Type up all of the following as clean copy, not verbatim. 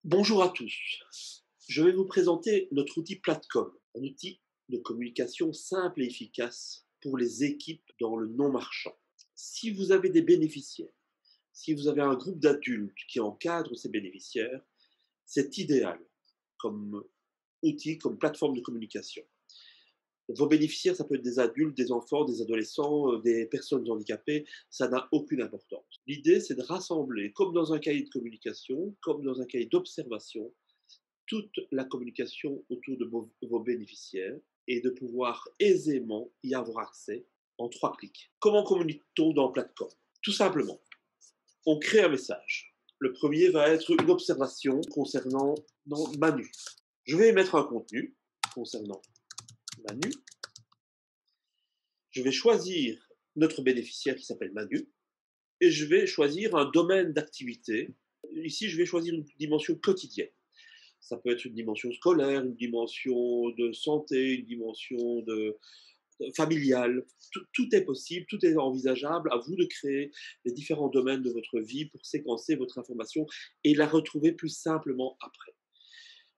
Bonjour à tous. Je vais vous présenter notre outil Platcom, un outil de communication simple et efficace pour les équipes dans le non marchand. Si vous avez des bénéficiaires, si vous avez un groupe d'adultes qui encadrent ces bénéficiaires, c'est idéal comme outil, comme plateforme de communication. Vos bénéficiaires, ça peut être des adultes, des enfants, des adolescents, des personnes handicapées, ça n'a aucune importance. L'idée, c'est de rassembler, comme dans un cahier de communication, comme dans un cahier d'observation, toute la communication autour de vos bénéficiaires et de pouvoir aisément y avoir accès en 3 clics. Comment communique-t-on dans Platcom? Tout simplement, on crée un message. Le premier va être une observation concernant Manu. Je vais émettre un contenu concernant Manu. Je vais choisir notre bénéficiaire qui s'appelle Manu et je vais choisir un domaine d'activité. Ici, je vais choisir une dimension quotidienne. Ça peut être une dimension scolaire, une dimension de santé, une dimension familiale. Tout est possible, tout est envisageable. À vous de créer les différents domaines de votre vie pour séquencer votre information et la retrouver plus simplement après.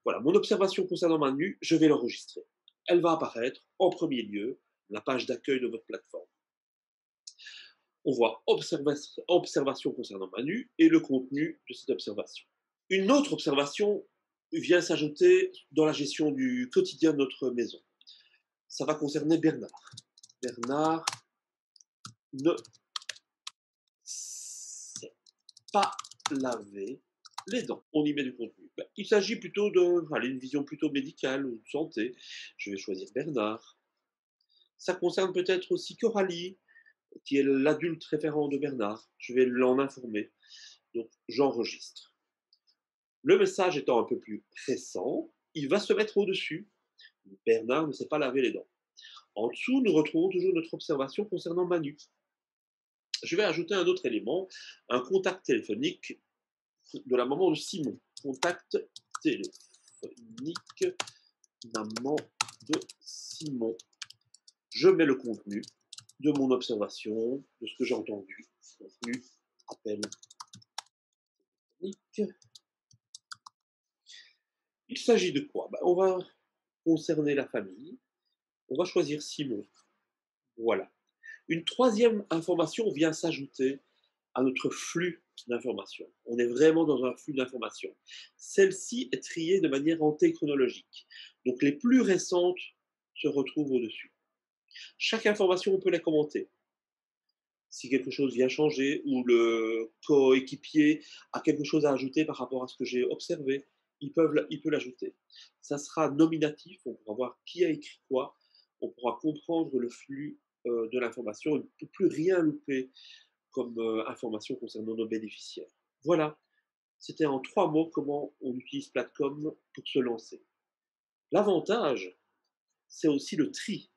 Voilà, mon observation concernant Manu, je vais l'enregistrer. Elle va apparaître en premier lieu, la page d'accueil de votre plateforme. On voit observation concernant Manu et le contenu de cette observation. Une autre observation vient s'ajouter dans la gestion du quotidien de notre maison. Ça va concerner Bernard. Bernard ne sait pas laver les dents. On y met du contenu. Il s'agit plutôt d'une vision plutôt médicale ou de santé. Je vais choisir Bernard. Ça concerne peut-être aussi Coralie, qui est l'adulte référent de Bernard. Je vais l'en informer. Donc, j'enregistre. Le message étant un peu plus récent, il va se mettre au-dessus. Bernard ne sait pas laver les dents. En dessous, nous retrouvons toujours notre observation concernant Manu. Je vais ajouter un autre élément, un contact téléphonique de la maman de Simon. Contact téléphonique, maman de Simon. Je mets le contenu de mon observation, de ce que j'ai entendu. Contenu, appel téléphonique. Il s'agit de quoi? On va concerner la famille. On va choisir Simon. Voilà. Une troisième information vient s'ajouter à notre flux d'informations. On est vraiment dans un flux d'informations. Celle-ci est triée de manière antéchronologique. Donc les plus récentes se retrouvent au-dessus. Chaque information, on peut la commenter. Si quelque chose vient changer ou le coéquipier a quelque chose à ajouter par rapport à ce que j'ai observé, il peut l'ajouter. Ça sera nominatif, on pourra voir qui a écrit quoi, on pourra comprendre le flux de l'information, on ne peut plus rien louper comme information concernant nos bénéficiaires. Voilà, c'était en 3 mots comment on utilise Platcom pour se lancer. L'avantage, c'est aussi le tri.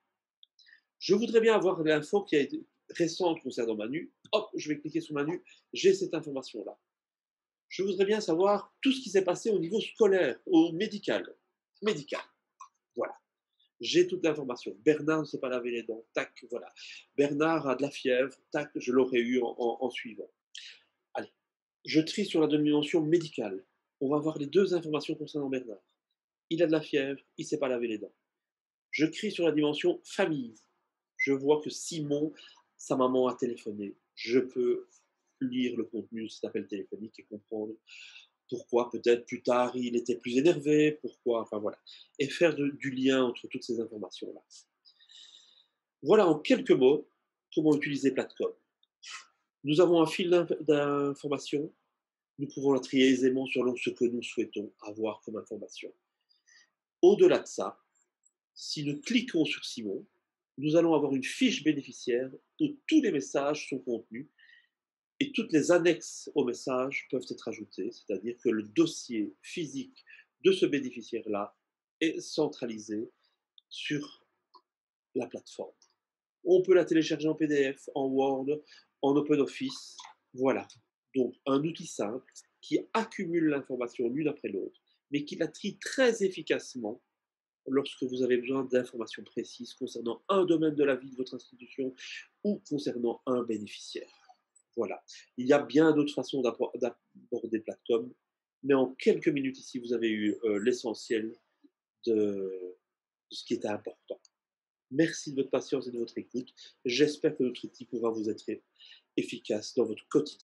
Je voudrais bien avoir l'info qui a été récente concernant Manu. Hop, je vais cliquer sur Manu, j'ai cette information-là. Je voudrais bien savoir tout ce qui s'est passé au niveau scolaire, au médical. Médical, voilà. J'ai toute l'information. Bernard ne sait pas laver les dents, tac, voilà. Bernard a de la fièvre, tac, je l'aurais eu en suivant. Allez, je trie sur la dimension médicale. On va voir les 2 informations concernant Bernard. Il a de la fièvre, il ne sait pas laver les dents. Je crie sur la dimension famille. Je vois que Simon, sa maman a téléphoné. Je peux lire le contenu de cet appel téléphonique et comprendre pourquoi peut-être plus tard il était plus énervé, pourquoi, enfin voilà. Et faire du lien entre toutes ces informations-là. Voilà en quelques mots comment utiliser Platcom. Nous avons un fil d'informations, nous pouvons la trier aisément selon ce que nous souhaitons avoir comme information. Au-delà de ça, si nous cliquons sur Simon, nous allons avoir une fiche bénéficiaire où tous les messages sont contenus et toutes les annexes aux messages peuvent être ajoutées, c'est-à-dire que le dossier physique de ce bénéficiaire-là est centralisé sur la plateforme. On peut la télécharger en PDF, en Word, en OpenOffice. Voilà. Donc un outil simple qui accumule l'information l'une après l'autre, mais qui la trie très efficacement lorsque vous avez besoin d'informations précises concernant un domaine de la vie de votre institution ou concernant un bénéficiaire. Voilà. Il y a bien d'autres façons d'aborder Platcom. mais en quelques minutes ici, vous avez eu l'essentiel de ce qui était important. Merci de votre patience et de votre écoute. J'espère que notre outil pourra vous être efficace dans votre quotidien.